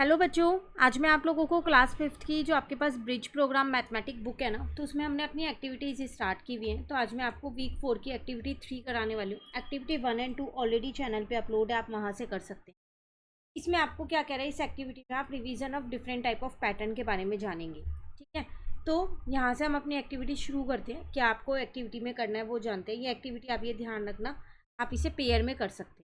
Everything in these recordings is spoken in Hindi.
हेलो बच्चों, आज मैं आप लोगों को क्लास 5th की जो आपके पास ब्रिज प्रोग्राम मैथमेटिक बुक है ना, तो उसमें हमने अपनी एक्टिविटीज़ स्टार्ट की हुई हैं। तो आज मैं आपको वीक 4 की एक्टिविटी 3 कराने वाली हूँ। एक्टिविटी 1 एंड 2 ऑलरेडी चैनल पे अपलोड है, आप वहाँ से कर सकते हैं। इसमें आपको क्या कह रहा है, इस एक्टिविटी में आप revision of different type of pattern के बारे में जानेंगे। ठीक है, तो यहाँ से हम अपनी एक्टिविटी शुरू करते हैं। क्या आपको एक्टिविटी में करना है वो जानते हैं। ये एक्टिविटी आप ये ध्यान रखना, आप इसे पेयर में कर सकते हैं।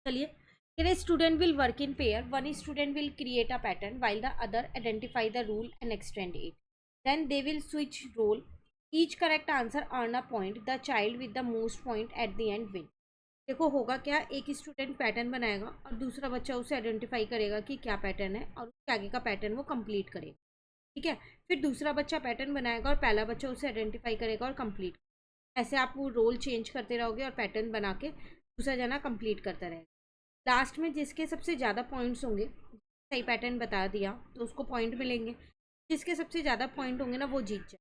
चलिए, a student will work in pair. One student will create a pattern while the other identify the rule and extend it. Then they will switch role. Each correct answer earn a point. The child with the most point at the end win. देखो होगा क्या, एक स्टूडेंट पैटर्न बनाएगा और दूसरा बच्चा उसे आइडेंटिफाई करेगा कि क्या पैटर्न है और उसके आगे का पैटर्न वो कंप्लीट करेगा। ठीक है, फिर दूसरा बच्चा पैटर्न बनाएगा और पहला बच्चा उसे आइडेंटिफाई करेगा और कंप्लीट। ऐसे आप वो रोल चेंज करते रहोगे और पैटर्न बना के दूसरा जना कंप्लीट करता रहेगा। लास्ट में जिसके सबसे ज़्यादा पॉइंट्स होंगे, सही पैटर्न बता दिया तो उसको पॉइंट मिलेंगे। जिसके सबसे ज़्यादा पॉइंट होंगे ना वो जीत जाए।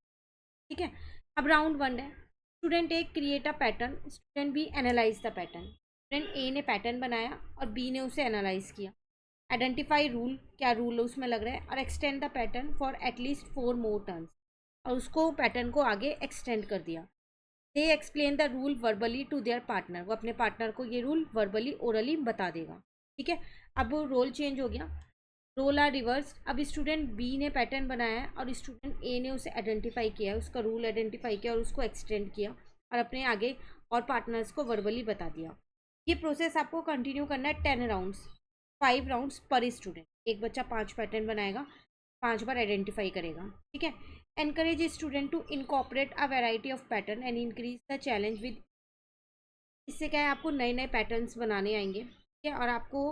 ठीक है, अब राउंड 1 है। Student A create a pattern, student B analyze the pattern. Student A ने पैटर्न बनाया और बी ने उसे एनालाइज किया। आइडेंटिफाई रूल, क्या रूल उसमें लग रहा है, और extend the pattern for at least 4 more turns, और उसको पैटर्न को आगे एक्सटेंड कर दिया। They explain the rule verbally to their partner, वो अपने पार्टनर को ये रूल वर्बली ओरली बता देगा। ठीक है, अब रोल चेंज हो गया, रोल आर रिवर्स। अब स्टूडेंट बी ने पैटर्न बनाया है और स्टूडेंट ए ने उसे आइडेंटिफाई किया है, उसका रूल आइडेंटिफाई किया और उसको एक्सटेंड किया और अपने आगे और पार्टनर्स को वर्बली बता दिया। ये प्रोसेस आपको कंटिन्यू करना है 10 राउंड्स, 5 राउंड्स पर स्टूडेंट। एक बच्चा 5 पैटर्न बनाएगा, 5 बार आइडेंटिफाई करेगा। ठीक है, encourage student to incorporate a variety of pattern and increase the challenge with। इससे क्या है, आपको नए नए पैटर्न्स बनाने आएंगे। ठीक है, और आपको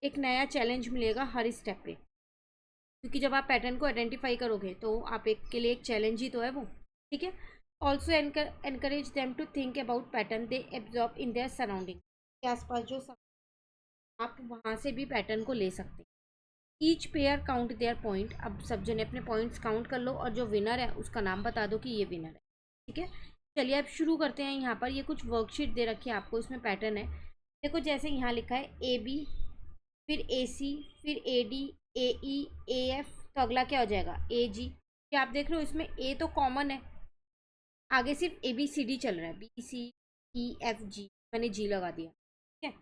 एक नया चैलेंज मिलेगा हर स्टेप पे, क्योंकि जब आप पैटर्न को आइडेंटिफाई करोगे तो आप एक के लिए एक चैलेंज ही तो है वो। ठीक है, also encourage them to think about pattern they absorb in their surrounding, के आसपास जो आप वहाँ से भी पैटर्न को ले सकते हैं। Each pair count their point, अब सब जने अपने पॉइंट्स काउंट कर लो और जो विनर है उसका नाम बता दो कि ये विनर है। ठीक है, चलिए अब शुरू करते हैं। यहाँ पर ये कुछ वर्कशीट दे रखी है आपको, इसमें पैटर्न है। देखो जैसे यहाँ लिखा है ए बी, फिर ए सी, फिर A D, A E, A F, तो अगला क्या हो जाएगा ए जी। क्या आप देख रहे हो, इसमें ए तो कॉमन है, आगे सिर्फ ए बी सी डी चल रहा है, B C E F G, मैंने जी लगा दिया। ठीक है,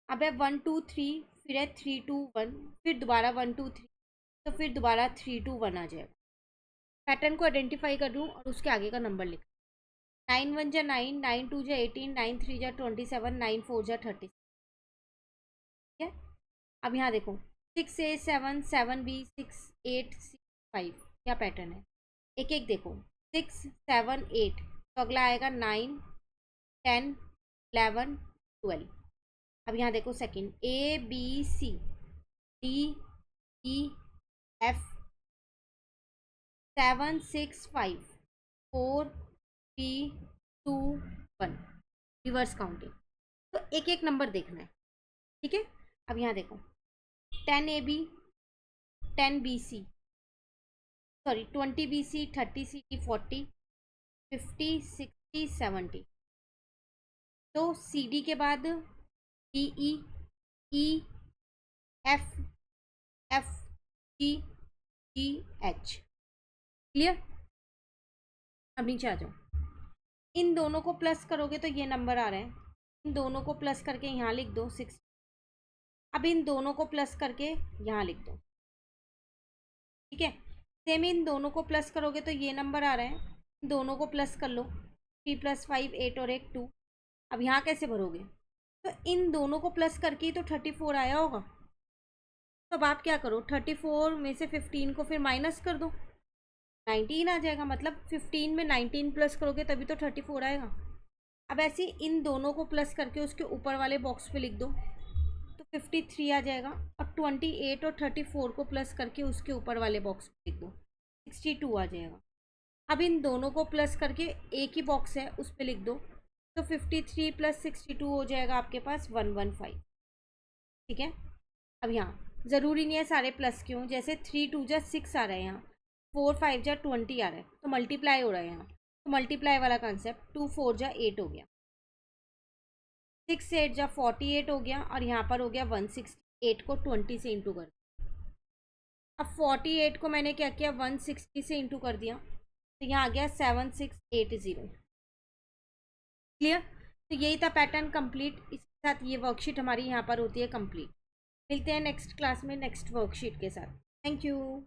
अब है 1 2 3, फिर है 3 2 1, फिर दोबारा 1 2 3, तो फिर दोबारा 3 2 1 आ जाएगा। पैटर्न को आइडेंटिफाई कर दूँ और उसके आगे का नंबर लिख। 9 1 जा 9, 9 2 जा 18, 9 3 जा 27, 9 4 जा 30। ठीक है, अब यहाँ देखो 6 A 7, 7 B 6 8 6 5, क्या पैटर्न है। एक एक देखो, 6 7 8, तो अगला आएगा 9 10 11 12। अब यहाँ देखो second A B C D E F 7 6 5 4 3 2 1, reverse counting. तो एक एक नंबर देखना है। ठीक है, अब यहाँ देखो 10 A B, 10 B C, sorry 20 B C, 30 C D, 40 50 60 70। तो सी डी के बाद D E F F G G H. Clear, अब नीचे आ जाओ। इन दोनों को प्लस करोगे तो ये नंबर आ रहे हैं, इन दोनों को प्लस करके यहाँ लिख दो 6। अब इन दोनों को प्लस करके यहाँ लिख दो। ठीक है, सेम इन दोनों को प्लस करोगे तो ये नंबर आ रहे हैं, इन दोनों को प्लस कर लो, 3 + 5 8 और 1 2। अब यहाँ कैसे भरोगे, तो इन दोनों को प्लस करके ही तो 34 आया होगा। तो अब आप क्या करो, 34 में से 15 को फिर माइनस कर दो, 19 आ जाएगा। मतलब 15 में 19 प्लस करोगे तभी तो 34 आएगा। अब ऐसे इन दोनों को प्लस करके उसके ऊपर वाले बॉक्स पे लिख दो, तो 53 आ जाएगा। अब 28 और 34 को प्लस करके उसके ऊपर वाले बॉक्स पे लिख दो, 62 आ जाएगा। अब इन दोनों को प्लस करके एक ही बॉक्स है उस पर लिख दो, तो 53 + 62 हो जाएगा आपके पास 115। ठीक है, अब यहाँ ज़रूरी नहीं है सारे प्लस क्यों, जैसे 3 2 जा 6 आ रहे हैं, यहाँ 4 5 जा 20 आ रहा है, तो मल्टीप्लाई हो रहा है यहाँ, तो मल्टीप्लाई वाला कंसेप्ट 2 4 जा 8 हो गया, 6 8 जा 48 हो गया, और यहाँ पर हो गया 168 को 20 से इंटू कर। अब 48 को मैंने क्या किया, 160 से इंटू कर दिया, तो यहाँ आ गया 7680। क्लियर? तो यही था पैटर्न कंप्लीट। इसके साथ ये वर्कशीट हमारी यहाँ पर होती है कंप्लीट। मिलते हैं नेक्स्ट क्लास में नेक्स्ट वर्कशीट के साथ। Thank you.